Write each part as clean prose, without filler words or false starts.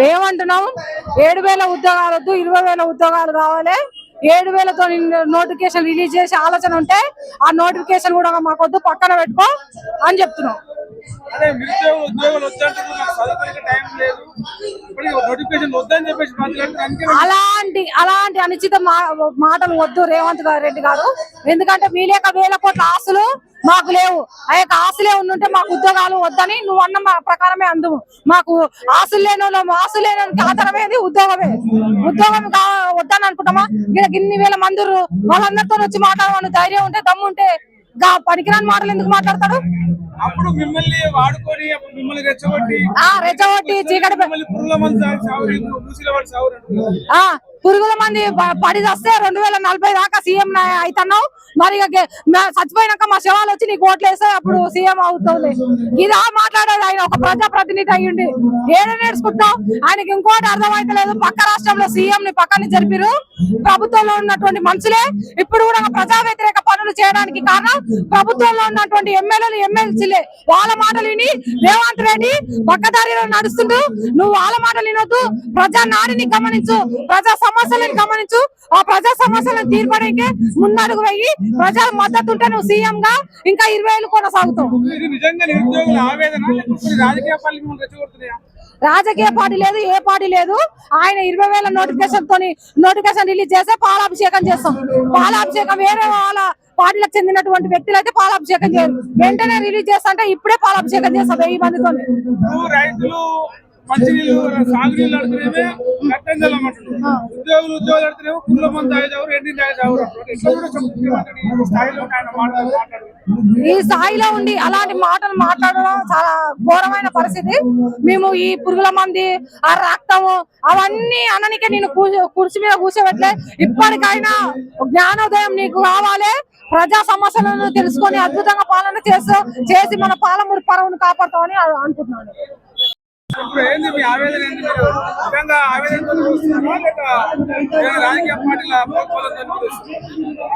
ఏమంటున్నాం? 7,000 ఉద్యోగాలు వద్దు, 20,000 ఉద్యోగాలు కావాలి. 7,000తో నోటిఫికేషన్ రిలీజ్ చేసే ఆలోచన ఉంటే ఆ నోటిఫికేషన్ కూడా మాకొద్దు, పక్కన పెట్టుకో అని చెప్తున్నాం. అలాంటి అనిశ్చిత మాటలు వద్దు రేవంత్ రెడ్డి గారు. ఎందుకంటే మీ లేక 1,000 కోట్ల ఆస్తులు మాకు లేవు. ఆ యొక్క ఆస్తులే ఉండుంటే మాకు ఉద్యోగాలు వద్దని నువ్వు అన్న ప్రకారమే అందుము. మాకు ఆస్తులు లేని ఆధారమేది ఉద్యోగమే. ఉద్యోగం వద్దని అనుకుంటామా? ఇన్ని వేల మంది వాళ్ళందరితో వచ్చి మాట్లాడమని ధైర్యం ఉంటే, దమ్ము ఉంటే పనికిరాని మాటలు ఎందుకు మాట్లాడతాడు? అప్పుడు మిమ్మల్ని వాడుకొని మిమ్మల్ని రెచ్చగొట్టి చీకటి పురుగుల మంది పడి వస్తే 2040 దాకా సీఎం అవుతున్నావు. మరి చచ్చిపోయినాక మా శవాలు వచ్చి నీకు ఓట్లు వేస్తే అప్పుడు సీఎం అవుతుంది. ఇదా మాట్లాడేది? ఆయన ఒక ప్రజాప్రతినిధి అయ్యుండి ఏడే నేర్చుకుంటావు? ఆయనకి ఇంకోటి అర్థమైతలేదు. పక్క రాష్ట్రంలో సీఎం ని పక్కన జరిపిరు. ప్రభుత్వంలో ఉన్నటువంటి మనుషులే ఇప్పుడు కూడా ప్రజా వ్యతిరేక పనులు చేయడానికి కారణం ప్రభుత్వంలో ఉన్నటువంటి ఎమ్మెల్యేలు, ఎమ్మెల్సీలే. వాళ్ళ మాటలు విని రేవంత్ రెడ్డి పక్కదారిలో నడుస్తుంటూ నువ్వు వాళ్ళ మాటలు వినొద్దు, ప్రజా నాడిని గమనించు, ప్రజా సమస్యలను గమనించు. ఆ ప్రజా సమస్యలను తీర్పడానికి ముందడుగు వెయ్యి. ప్రజల మద్దతు ఉంటే నువ్వు సీఎం గా ఇంకా 20 ఏళ్ళు కొనసాగుతావు. రాజకీయ పార్టీ లేదు, ఏ పార్టీ లేదు. ఆయన 20,000 నోటిఫికేషన్ రిలీజ్ చేస్తే పాలాభిషేకం చేస్తాం. పాలాభిషేకం వేరే వాళ్ళ పార్టీలకు చెందినటువంటి వ్యక్తులు అయితే పాలాభిషేకం చేయరు. వెంటనే రిలీజ్ చేస్తా అంటే ఇప్పుడే పాలాభిషేకం చేస్తాం 1000 మందితో. ఈ స్థాయిలో ఉండి అలాంటి మాటలు మాట్లాడడం చాలా ఘోరమైన పరిస్థితి. మేము ఈ పురుగుల మంది, ఆ రక్తము అవన్నీ అననికే నేను కుర్చీ మీద కూర్చోబెట్టలే. ఇప్పటికైనా జ్ఞానోదయం నీకు కావాలి. ప్రజా సమస్యలను తెలుసుకొని అద్భుతంగా పాలన చేసి మన పాలమూరు పరువును కాపాడుతామని అనుకుంటున్నాను.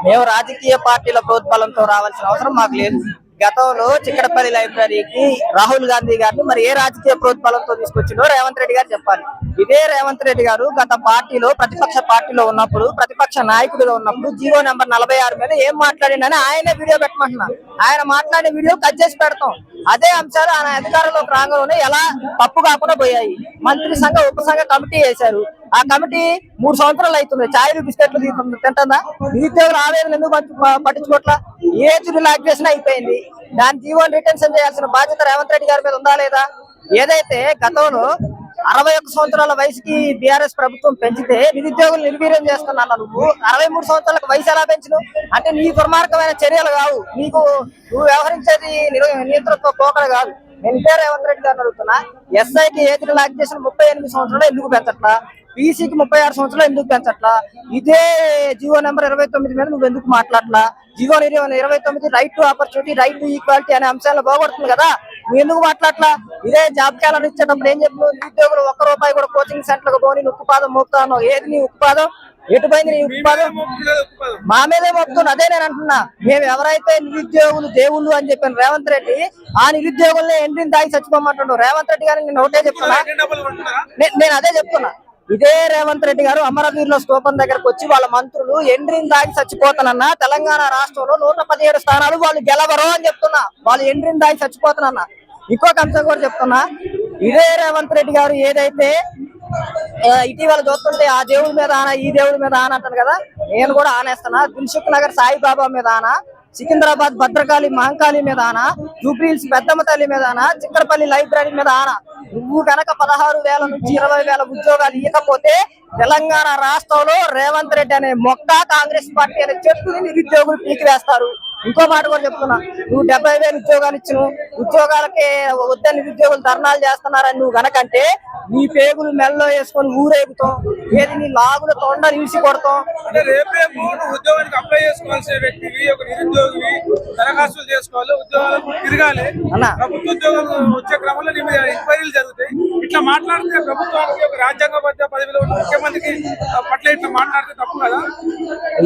మేము రాజకీయ పార్టీల ప్రోత్బలంతో రావాల్సిన అవసరం మాకు లేదు. గతంలో చిక్కడపల్లి లైబ్రరీకి రాహుల్ గాంధీ గారిని మరి ఏ రాజకీయ ప్రోత్బలంతో తీసుకొచ్చిందో రేవంత్ రెడ్డి గారు చెప్పాలి. ఇదే రేవంత్ రెడ్డి గారు గత పార్టీలో ప్రతిపక్ష పార్టీలో ఉన్నప్పుడు, ప్రతిపక్ష నాయకుడిగా ఉన్నప్పుడు జీవో నెంబర్ 46 మీద ఏం మాట్లాడిందని ఆయనే వీడియో పెట్టమంటున్నారు. ఆయన మాట్లాడే వీడియో కట్ చేసి పెడతాం. అదే అంశాలు ఆయన అధికారంలోకి రాగానే ఎలా తప్పు కాకుండా పోయాయి. మంత్రి సంఘ ఉపసంఘ కమిటీ వేశారు. ఆ కమిటీ 3 సంవత్సరాలు అవుతుంది. ఛాయలు బిస్కెట్లు తింటుందా? నిరుద్యోగుల ఆవేదన ఎందుకు పట్టించుకోవట్లా? ఏజ్ రిలాక్సేషన్ అయిపోయింది. దాని జీవోని రిటెన్షన్ చేయాల్సిన బాధ్యత రేవంత్ రెడ్డి గారి మీద ఉందా లేదా? ఏదైతే గతంలో 61 సంవత్సరాల వయసుకి బీఆర్ఎస్ ప్రభుత్వం పెంచితే నిరుద్యోగులు నిర్వీర్యం చేస్తున్నా నువ్వు 63 సంవత్సరాలకు వయసు ఎలా పెంచను? అంటే నీ దుర్మార్గమైన చర్యలు కావు, నువ్వు వ్యవహరించేది నియంత్రణతో పోకలు కాదు. నేను ఇదే రేవంత్ రెడ్డి గారిని అడుగుతున్నా, ఎస్ఐకి ఏజ్ రిలాక్సేషన్ 38 సంవత్సరాలు ఎందుకు పెంచట్లా? పీసీకి 36 సంవత్సరాలు ఎందుకు పెంచట్లా? ఇదే జీవో నెంబర్ 29 మీద నువ్వు ఎందుకు మాట్లాడలా? GO 29 right to opportunity, right to equality అనే అంశాలను బాగుపడుతుంది కదా, నువ్వు ఎందుకు మాట్లాడలా? ఇదే జాబ్ క్యాలర్ ఇచ్చేటప్పుడు ఏం చెప్పు? నిరుద్యోగులు ₹1 కూడా కోచింగ్ సెంటర్లకు పోని ఉక్కుపాదం మోపుతాను. ఏది నీ ఉక్కుపాదం? ఎటుపోయింది నీ ఉక్కుపాదం? మా మీదే మోపుతున్నా. అదే నేను అంటున్నా, మేము ఎవరైతే నిరుద్యోగులు దేవుళ్ళు అని చెప్పాను రేవంత్ రెడ్డి, ఆ నిరుద్యోగుల్ని ఎంట్రీని దాగి చచ్చిపోమంటున్నాడు రేవంత్ రెడ్డి గారిని. నేను ఒకటే చెప్తున్నా, నేను అదే చెప్తున్నా. ఇదే రేవంత్ రెడ్డి గారు అమరవీరుల స్తూపం దగ్గరకు వచ్చి వాళ్ళ మంత్రులు ఎండ్రిని దాగి చచ్చిపోతానన్నా, తెలంగాణ రాష్ట్రంలో 117 స్థానాలు వాళ్ళు గెలవరు అని చెప్తున్నా. వాళ్ళు ఎండ్రిని దాగి చచ్చిపోతానన్నా. ఇంకొక అంశం కూడా చెప్తున్నా, ఇదే రేవంత్ రెడ్డి గారు ఏదైతే ఇటీవల చూస్తుంటే ఆ దేవుడి మీద ఆన, ఈ దేవుడి మీద ఆన అంటాను కదా, నేను కూడా ఆనేస్తున్నా. దిల్సుఖ్ నగర్ సాయిబాబా మీద ఆన, సికింద్రాబాద్ భద్రకాళి మహంకాళి మీద ఆన, జూబ్లీహిల్స్ పెద్దమ్మ తల్లి మీద ఆన, చిక్కడపల్లి లైబ్రరీ మీద ఆన. నువ్వు కనుక 16,000 నుంచి 20,000 ఉద్యోగాలు ఇవ్వకపోతే తెలంగాణ రాష్ట్రంలో రేవంత్ రెడ్డి అనే మొక్క, కాంగ్రెస్ పార్టీ అనే చెట్టుని నిరుద్యోగులు పీకి వేస్తారు. ఇంకో మాట కూడా చెప్తున్నా, నువ్వు 70,000 ఉద్యోగాలు ఇచ్చిన ఉద్యోగాలకే వద్ద నిరుద్యోగులు ధర్నాలు చేస్తున్నారని నువ్వు గనకంటే నీ పేగులు మెల్లో వేసుకొని ఊరేగుతాం. ఏది నీ లాగుల తొండ నిలిచి కొడతాం. ఉద్యోగానికి అప్లై చేసుకోవాల్సిన వ్యక్తివి, ఒక నిరుద్యోగివి, దరఖాస్తులు చేసుకోవాలి, ఉద్యోగాలకు తిరగాలి. ప్రభుత్వ ఉద్యోగాలు వచ్చే క్రమంలో నీ మీద ఎంక్వైరీలు జరుగుతాయి. ఇట్లా మాట్లాడితే ప్రభుత్వానికి, ఒక రాజ్యాంగబద్ధ పదవిలో ఉన్న ముఖ్యమంత్రికి పట్ల ఇట్లా మాట్లాడితే తప్పు కదా?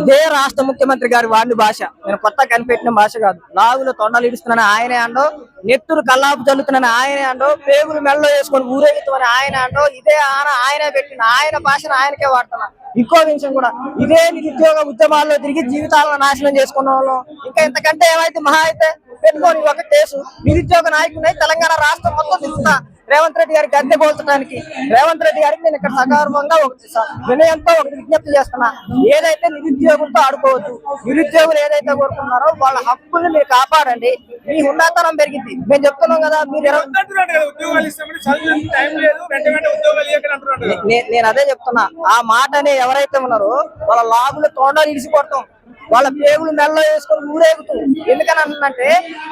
ఇదే రాష్ట్ర ముఖ్యమంత్రి గారి వాడిని భాష, నేను కొత్త కనిపెట్టిన భాష కాదు. లాగులో తొండలు ఇడుస్తున్నాను ఆయనే అండో, నెత్తురు కల్లాపు చల్లుతున్న ఆయనే అంటో, పేగులు మెడలో వేసుకొని ఊరేగుతామని ఆయన అంటో, ఇదే ఆయన పెట్టిన ఆయన భాషను ఆయనకే వాడుతున్నా. ఇంకో విషయం కూడా, ఇదే నిరుద్యోగ ఉద్యమాల్లో తిరిగి జీవితాలను నాశనం చేసుకున్న వాళ్ళం. ఇంకా ఇంతకంటే ఏమైతే మహా అయితే పెట్టుకొని ఒక కేసు నిరుద్యోగ నాయకుడిని తెలంగాణ రాష్ట్రం మొత్తం తిప్పుతా రేవంత్ రెడ్డి గారికి గద్దె కోల్చడానికి. రేవంత్ రెడ్డి గారికి నేను ఇక్కడ సగర్వంగా వినయంతో ఒకటి విజ్ఞప్తి చేస్తున్నా, ఏదైతే నిరుద్యోగులతో ఆడుకోవద్దు. నిరుద్యోగులు ఏదైతే కోరుకున్నారో వాళ్ళ హక్కుల్ని మీరు కాపాడండి, మీ ఉన్నతనం పెరిగింది. మేము చెప్తున్నాం కదా, మీరు ఉద్యోగాలు ఇస్తామని చదివే టైం లేదు, వెంట ఉద్యోగాలు ఇవ్వకని అంటున్నాడు. నేను అదే చెప్తున్నా, ఆ మాటని ఎవరైతే ఉన్నారో వాళ్ళ లాభులు తోండాలు ఇడిసిపోతాం, వాళ్ళ పేగులు మెడలో వేసుకొని ఊరేగుతూ. ఎందుకని అంటే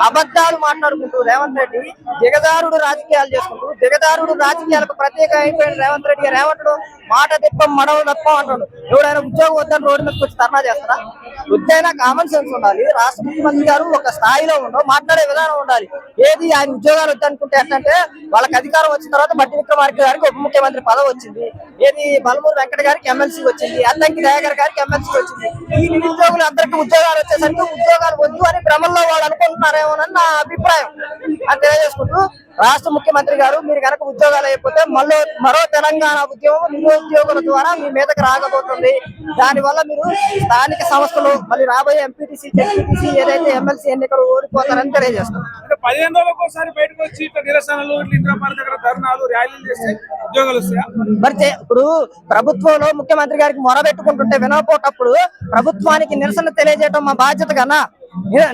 అబద్ధాలు మాట్లాడుకుంటూ రేవంత్ రెడ్డి దిగదారుడు రాజకీయాలు చేసుకుంటూ, దిగదారుడు రాజకీయాలకు ప్రత్యేక అయిపోయిన రేవంత్ రెడ్డి గారు ఏమంటాడు, మాట తిప్పం మడవ తప్పం అంటాడు. ఎవరైనా ఉద్యోగం వద్దని రోడ్డు మీదకి వచ్చి ధర్నా చేస్తారా? వద్దైనా కామన్ సెన్స్ ఉండాలి. రాష్ట్ర ముఖ్యమంత్రి గారు ఒక స్థాయిలో ఉండవు, మాట్లాడే విధానం ఉండాలి. ఏది ఆయన ఉద్యోగాలు వద్దనుకుంటే ఏంటంటే వాళ్ళకి అధికారం వచ్చిన తర్వాత బట్టి విక్రమార్క గారికి ఉప ముఖ్యమంత్రి పదవి వచ్చింది, ఏది బలమూరు వెంకట గారికి ఎమ్మెల్సీ వచ్చింది, అద్దంకి దయాకర్ గారికి ఎమ్మెల్సీ వచ్చింది. ఈ నిరుద్యోగులు అందరికీ ఉద్యోగాలు వచ్చేసరికి ఉద్యోగాలు వద్దు అని భ్రమంలో వాళ్ళు అనుకుంటున్నారేమోనని నా అభిప్రాయం అని తెలియజేసుకుంటూ, రాష్ట్ర ముఖ్యమంత్రి గారు మీరు కనుక ఉద్యోగాలు అయిపోతే మరో తెలంగాణ ఉద్యమం నిరుద్యోగుల ద్వారా మీ మీదకి రాకపోతుంది. దానివల్ల మీరు స్థానిక సంస్థలు మళ్ళీ రాబోయే ఎంపీటీసీ జెడ్పీటీసీ ఏదైతే ఎమ్మెల్సీ ఎన్నికలు ఓడిపోతారని తెలియజేస్తాం. 15 రోజులకు ఒకసారి బయటకు వచ్చి ఇట్లా నిరసనలు, ఇంద్రా పార్క్ దగ్గర ధర్నాలు, ర్యాలీలు చేస్తే ఉద్యోగాలు వస్తాయా? మరి ఇప్పుడు ప్రభుత్వంలో ముఖ్యమంత్రి గారికి మొరబెట్టుకుంటుంటే వినకపోటప్పుడు ప్రభుత్వానికి నిరసన తెలియజేయడం మా బాధ్యత కన్నా.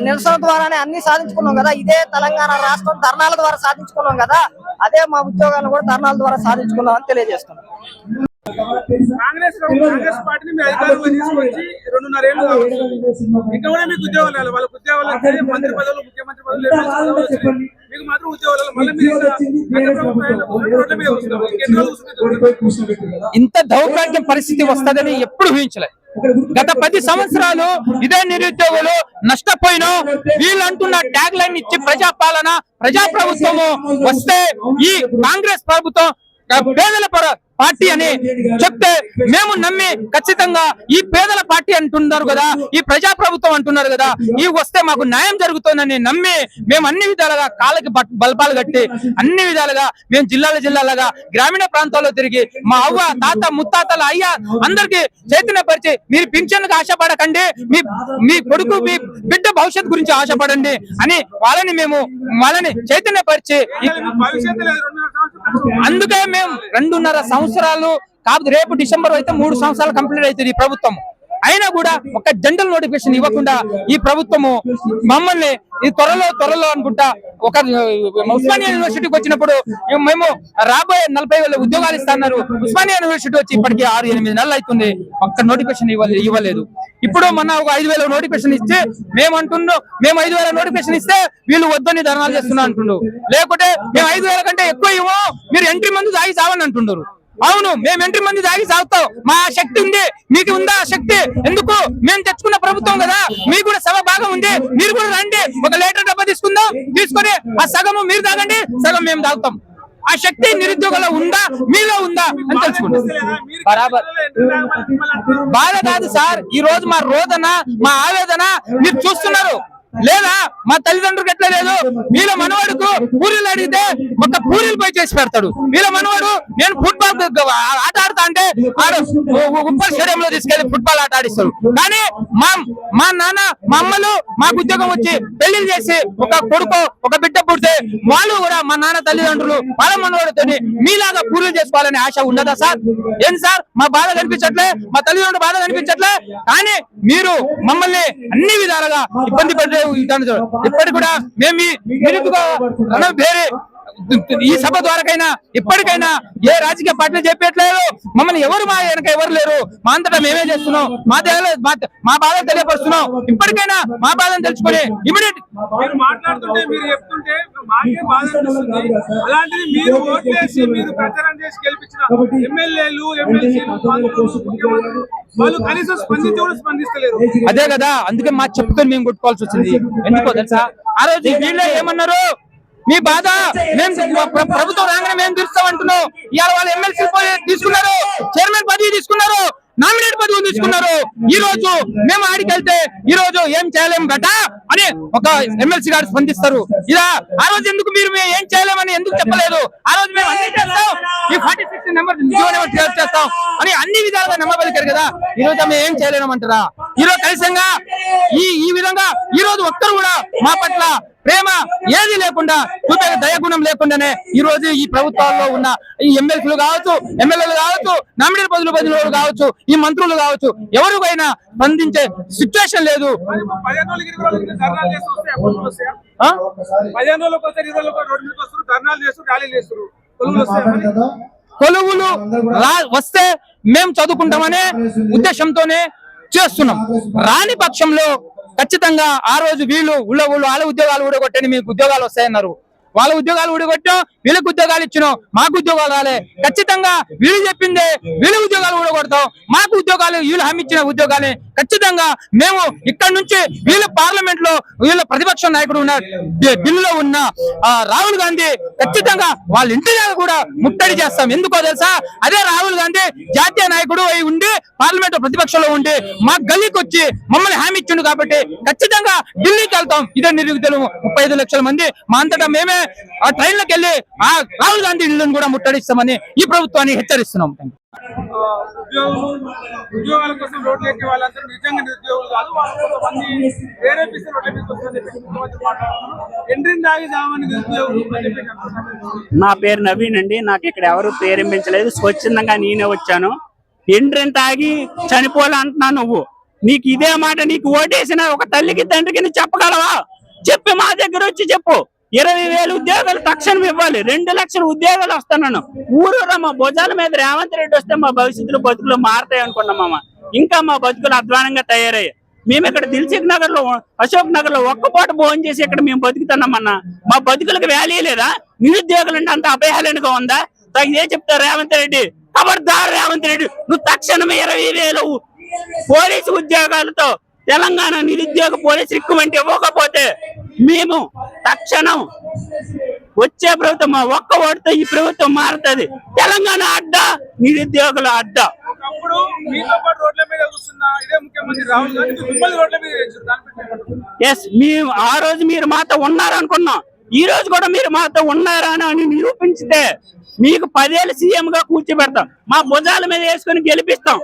నిరసన ద్వారానే అన్ని సాధించుకున్నాం కదా. ఇదే తెలంగాణ రాష్ట్రం ధర్నాల ద్వారా సాధించుకున్నాం కదా, అదే మా ఉద్యోగాలను కూడా ధర్నాల ద్వారా సాధించుకున్నాం అని తెలియజేస్తున్నాం. కాంగ్రెస్ పార్టీని మీ అధికారంలో తీసుకొచ్చి 2.5 ఏళ్ళు కావచ్చు, ఇంకా కూడా మీకు ఉద్యోగాలు రావాలి. వాళ్ళకి ఉద్యోగాలు వస్తే మంత్రి పదవులు, ముఖ్యమంత్రి పదవులు, ఎమ్మెల్సీ పదవులు వచ్చినాయి, మీకు మాత్రం ఉద్యోగాలు మళ్ళీ మీరు ఇంత దౌర్భాగ్యం పరిస్థితి వస్తుందని ఎప్పుడు ఊహించలేదు. గత 10 సంవత్సరాలు ఇదే నిరుద్యోగులు నష్టపోయినా వీళ్ళు అంటున్న ట్యాగ్ లైన్ ఇచ్చి ప్రజాపాలన, ప్రజాప్రభుత్వము వస్తే ఈ కాంగ్రెస్ ప్రభుత్వం పేదల పార్టీ అని చెప్తే మేము నమ్మి ఖచ్చితంగా ఈ పేదల పార్టీ అంటున్నారు కదా, ఈ ప్రజాప్రభుత్వం అంటున్నారు కదా, ఈ వస్తే మాకు న్యాయం జరుగుతుందని నమ్మి మేము అన్ని విధాలుగా కాళ్ళకి బల్పాలు కట్టి అన్ని విధాలుగా మేము జిల్లాలుగా గ్రామీణ ప్రాంతాల్లో తిరిగి మా అవ్వ, తాత, ముత్తాతల అయ్య అందరికి చైతన్యపరిచి మీరు పింఛన్లకు ఆశపడకండి, మీ కొడుకు, మీ బిడ్డ భవిష్యత్తు గురించి ఆశపడండి అని వాళ్ళని చైతన్యపరిచి, అందుకే మేము 2.5 సంవత్సరాలు కాదు, రేపు డిసెంబర్ అయితే 3 సంవత్సరాలు కంప్లీట్ అవుతుంది ఈ ప్రభుత్వం. అయినా కూడా ఒక జనరల్ నోటిఫికేషన్ ఇవ్వకుండా ఈ ప్రభుత్వము మమ్మల్ని ఈ త్వరలో అనుకుంటా ఒక ఉస్మానియా యూనివర్సిటీకి వచ్చినప్పుడు మేము రాబోయే 40,000 ఉద్యోగాలు ఇస్తున్నారు. ఉస్మానియా యూనివర్సిటీ వచ్చి ఇప్పటికీ 6-8 నెలలు అవుతుంది, ఒక్క నోటిఫికేషన్ ఇవ్వలేదు. ఇప్పుడు మొన్న ఒక 5,000 నోటిఫికేషన్ ఇస్తే మేము 5,000 నోటిఫికేషన్ ఇస్తే వీళ్ళు వద్దని ధర్నాలు చేస్తున్నా అంటుండ్రు. లేకుంటే మేము 5,000 కంటే ఎక్కువ ఇవ్వము, మీరు ఎంట్రీ మందు తాగి చావని అంటుండ్రు. అవును, మేము ఎంట్రీ మంది తాగి సాగుతాం, మా శక్తి ఉంది, మీకు ఉందా శక్తి? ఎందుకు? మేము తెచ్చుకున్న ప్రభుత్వం కదా, మీకు కూడా సగ భాగం ఉంది, మీరు కూడా రండి, 1 లీటర్ డబ్బా తీసుకొని ఆ సగము మీరు తాగండి, సగం మేము తాగుతాం. ఆ శక్తి నిరుద్యోగంలో ఉందా, మీలో ఉందా అని తెలుసుకుంటాం. బరాబర్ బాధ కాదు సార్, ఈ రోజు మా రోదన, మా ఆవేదన మీరు చూస్తున్నారు లేదా? మా తల్లిదండ్రులకు ఎట్లా లేదు? వీళ్ళ మనవాడుకు పూరీలు అడిగితే ఒక పూరీలు పోయి చేసి పెడతాడు. వీళ్ళ మనవాడు నేను ఫుట్బాల్ ఆట ఆడతా అంటే ఉప్పల్ స్టేడియంలో తీసుకెళ్లి ఫుట్బాల్ ఆట ఆడిస్తాడు. కానీ మా నాన్న, మా అమ్మలు మాకు ఉద్యోగం వచ్చి పెళ్లిళ్ళు చేసి ఒక కొడుకు, ఒక బిడ్డ పుడితే వాళ్ళు కూడా మా నాన్న తల్లిదండ్రులు వాళ్ళ మనవాడితో మీలాగా పూరీలు చేసుకోవాలనే ఆశ ఉండదా సార్? ఏం సార్ మా బాధ కనిపించట్లే, మా తల్లిదండ్రులు బాధ కనిపించట్లే? కానీ మీరు మమ్మల్ని అన్ని విధాలుగా ఇబ్బంది పడే ఇప్పటికి కూడా మేము వేరే ఈ సభ ద్వారాకైనా ఇప్పటికైనా ఏ రాజకీయ పార్టీలు చెప్పట్లేదు, మమ్మల్ని ఎవరు మా వెనక ఎవరు లేరు, మా అంతటా మేమే చేస్తున్నాం, మా బాధలు తెలియపరుస్తున్నాం. ఇప్పటికైనా మా బాధను తెలుసుకొని ఇమీడియట్ మాట్లాడుతుంటే మీరు చెప్తుంటే మాకే బాధ అనిపిస్తుంది. అలాంటిది మీరు ఓట్లేసి మీరు ప్రచారం చేసి గెలిపించిన ఎమ్మెల్యేలు, ఎమ్మెల్సీలు, వాళ్ళు కనీసం స్పందిస్తలేరు. అదే కదా, అందుకే మా చెప్పుకొని మేము కొట్టుకోవాల్సి వచ్చింది. ఎందుకో తెలుసా? ఆ రోజు వీళ్ళే ఏమన్నారు, మీ బాధ మేము ప్రభుత్వం రాగానే మేము తీరుస్తాం అంటున్నాం. ఇవాళ వాళ్ళు ఎమ్మెల్సీ తీసుకున్నారు, చైర్మన్ పదవి తీసుకున్నారు, నామినేట్ పదవులు తీసుకున్నారు. ఈ రోజు మేము ఆడికెళ్తే ఈ రోజు ఏం చేయలేం గట అని ఒక ఎమ్మెల్సీ గారు స్పందిస్తారు. ఇలా ఆ రోజు ఎందుకు మీరు ఏం చేయలేమని ఎందుకు చెప్పలేదు? ఆ రోజు మేము అన్ని చేస్తాం, ఈ 46 నెంబర్ చేస్తాం అని అన్ని విధాలుగా నమ్మబలికారు కదా. ఈ రోజు మేము ఏం చేయలేమంటారా? ఈ రోజు కలిసంగా ఈ విధంగా ఈ రోజు ఒక్కరు కూడా మా పట్ల ప్రేమ ఏది లేకుండా, చూపే దయగుణం లేకుండానే ఈ రోజు ఈ ప్రభుత్వాల్లో ఉన్న ఈ ఎమ్మెల్సీలు కావచ్చు, ఎమ్మెల్యేలు కావచ్చు, నామినేట్ పదవులు కావచ్చు, ఈ మంత్రులు కావచ్చు, ఎవరికైనా స్పందించే సిచ్యువేషన్ లేదు. 15 రోజులకి 20 రోజులకి ధర్నాలు చేస్తూ వస్తే అప్పుడు వస్తాయా? 15 రోజులకు వస్తారు, 20 రోజులకు రోడ్డు మీదకి వస్తారు, ధర్నాలు చేస్తారు, ర్యాలీలు చేస్తారు, కొలువులు వస్తాయా? కొలువులు వస్తే మేము చదువుకుంటామనే ఉద్దేశంతోనే చేస్తున్నాం. రాని పక్షంలో ఖచ్చితంగా ఆ రోజు వీళ్ళు వాళ్ళ ఉద్యోగాలు ఊడగొట్టని మీకు ఉద్యోగాలు వస్తాయన్నారు. వాళ్ళ ఉద్యోగాలు ఊడగొట్టాం, వీళ్ళకి ఉద్యోగాలు ఇచ్చినాం, మాకు ఉద్యోగాలు రాలే. ఖచ్చితంగా వీళ్ళు చెప్పిందే వీళ్ళ ఉద్యోగాలు ఊడగొడతాం, మాకు ఉద్యోగాలు వీళ్ళు హామీ ఇచ్చిన ఉద్యోగాలే. ఖచ్చితంగా మేము ఇక్కడ నుంచి వీళ్ళ పార్లమెంట్ లో వీళ్ళ ప్రతిపక్ష నాయకుడు ఉన్న బిల్లులో ఉన్న రాహుల్ గాంధీ ఖచ్చితంగా వాళ్ళ ఇంటి దగ్గర కూడా ముట్టడి చేస్తాం. ఎందుకో తెలుసా? అదే రాహుల్ గాంధీ జాతీయ నాయకుడు అయి ఉండి పార్లమెంట్ ప్రతిపక్షంలో ఉండి మా గల్లీకి వచ్చి మమ్మల్ని హామీ ఇచ్చిండు కాబట్టి ఖచ్చితంగా ఢిల్లీకి వెళ్తాం. ఇదే నిరుద్యోగులు 35 లక్షల మంది మా అంతటా మేమే ఆ ట్రైన్లకు వెళ్ళి ఆ రాహుల్ గాంధీ ఇళ్లను కూడా ముట్టడిస్తామని ఈ ప్రభుత్వాన్ని హెచ్చరిస్తున్నాం. ఉద్యోగాల కోసం రోడ్లు ఎక్కే వాళ్ళందరూ నిజంగా నిరుద్యోగులు కాదు, వాళ్ళు కొంతమంది ప్రేరేపిస్తే రోడ్ల మీదకి వస్తుందని చెప్పి ఎంట్రీని తాగి చావని నిరుద్యోగులు అని చెప్పి అంటున్నారు. నా పేరు నవీన్ అండి. నాకు ఇక్కడ ఎవరు ప్రేరేపించలేదు, స్వచ్ఛందంగా నేనే వచ్చాను. ఎంట్రీని తాగి చనిపోలే అంటున్నా నువ్వు. నీకు ఇదే మాట నీకు ఓటేసిన ఒక తల్లికి తండ్రికి నువ్వు చెప్పగలవా? చెప్పి మా దగ్గర వచ్చి చెప్పు. 20,000 ఉద్యోగాలు తక్షణం ఇవ్వాలి, 2 లక్షల ఉద్యోగాలు వస్తున్నాను. ఊరూరా మా భుజాల మీద రేవంత్ రెడ్డి వస్తే మా భవిష్యత్తులో బతుకులు మారుతాయి అనుకున్నామమ్మ. ఇంకా మా బతుకులు అధ్వానంగా తయారయ్యాయి. మేము ఇక్కడ దిల్సుఖ్ నగర్ లో, అశోక్ నగర్ లో ఒక్కపాటు భోజనం చేసి ఇక్కడ మేము బతుకుతున్నామన్నా. మా బతుకులకు వాల్యూ లేదా? నిరుద్యోగులు అంటే అంత అభయాలనుగా ఉందా? ఇదే చెప్తారు రేవంత్ రెడ్డి. ఖబర్దార్ రేవంత్ రెడ్డి, నువ్వు తక్షణం 20,000 పోలీసు ఉద్యోగాలతో తెలంగాణ నిరుద్యోగ పోలీసు రిక్రూట్మెంట్ ఇవ్వకపోతే మేము తక్షణం వచ్చే ప్రభుత్వం ఒక్క ఓటుతో ఈ ప్రభుత్వం మారుతుంది. తెలంగాణ అడ్డా, నిరుద్యోగుల అడ్డా. ఒకప్పుడు మీతో పాటు రోడ్ల మీద కూర్చున్న ఇదే ముఖ్యమంత్రి రాహుల్ గాంధీ మిమ్మల్ని రోడ్ల మీద ఎస్, మేము ఆ రోజు మీరు మాతో ఉన్నారనుకున్నాం. ఈ రోజు కూడా మీరు మాతో ఉన్నారా అని నిరూపించితే మీకు 10 ఏళ్ళు సీఎం గా కూర్చోబెడతాం, మా భుజాల మీద వేసుకుని గెలిపిస్తాం.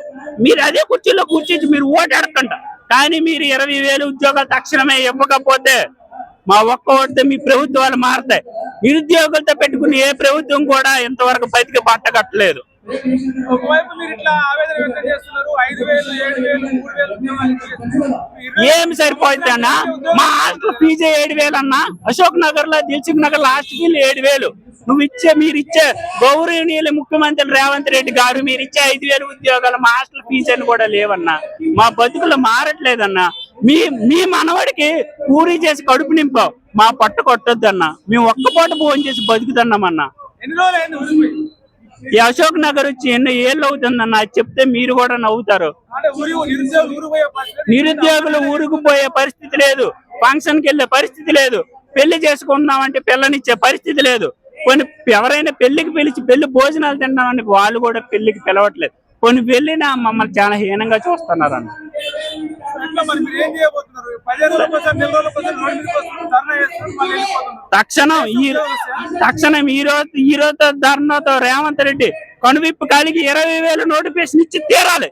మీరు అదే కుర్చీలో కూర్చొని మీరు ఓటు అడగంట. కానీ మీరు 20,000 ఉద్యోగాలు తక్షణమే ఇవ్వకపోతే మా ఒక్క ఓటుతో మీ ప్రభుత్వాలు మారుతాయి. నిరుద్యోగులతో పెట్టుకుని ఏ ప్రభుత్వం కూడా ఇంతవరకు బతికి పట్టగట్టలేదు. ఒకవైపు మీరు ఇట్లా ఆవేదన వ్యక్తం చేస్తున్నారు, 5,000, 7,000, 3,000 ఏమి సరిపోతుంది అన్న? మా హాస్టల్ ఫీజే 7,000 అన్న. అశోక్ నగర్ లో, దిల్సుఖ్ నగర్ లో హాస్టల్ ఫీజు 7,000. మీరిచ్చే గౌరవనీయులు ముఖ్యమంత్రి రేవంత్ రెడ్డి గారు మీరిచ్చే 5,000 ఉద్యోగాలు మా హాస్టల్ ఫీజులు కూడా లేవన్నా. మా బతుకులు మారట్లేదన్నా. మీ మనవడికి పూరి చేసి కడుపు నింపావు, మా పట్టు కొట్టొద్దన్నా. మేము ఒక్కపాట భోజనం చేసి బతుకుతున్నామన్నా. ఎన్ని రోజులు ఈ అశోక్ నగర్ వచ్చి ఎన్ని ఏళ్ళు అవుతుందన్న చెప్తే మీరు కూడా నవ్వుతారు. నిరుద్యోగులు ఊరుకుపోయే పరిస్థితి లేదు, ఫంక్షన్కి వెళ్ళే పరిస్థితి లేదు, పెళ్లి చేసుకుందామంటే పిల్లనిచ్చే పరిస్థితి లేదు. కొన్ని ఎవరైనా పెళ్లికి పిలిచి పెళ్లి భోజనాలు తింటామని వాళ్ళు కూడా పెళ్లికి పిలవట్లేదు. కొన్ని వెళ్ళినా మమ్మల్ని చాలా హీనంగా చూస్తున్నారు అన్న. తక్షణం ఈ రోజు ధర్నాతో రేవంత్ రెడ్డి కనువిప్పు కలిగి 20,000 నోటిఫికేషన్ ఇచ్చి తీరాలి.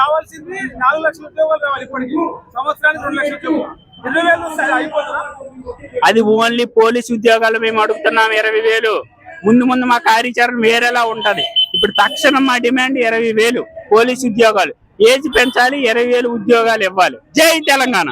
రావాల్సింది 4 లక్షల ఉద్యోగాలు రావాలి. ఇప్పటికి సంవత్సరానికి 2 లక్షల ఉద్యోగాలు. 20,000 అయిపోతుందా? అది ఓన్లీ పోలీసు ఉద్యోగాలు మేము అడుగుతున్నాం. 20,000 ముందు మా కార్యాచరణ వేరేలా ఉంటది. ఇప్పుడు తక్షణం మా డిమాండ్ 20,000 పోలీసు ఉద్యోగాలు. ఏజ్ పెంచాలి, 20,000 ఉద్యోగాలు ఇవ్వాలి. జై తెలంగాణ.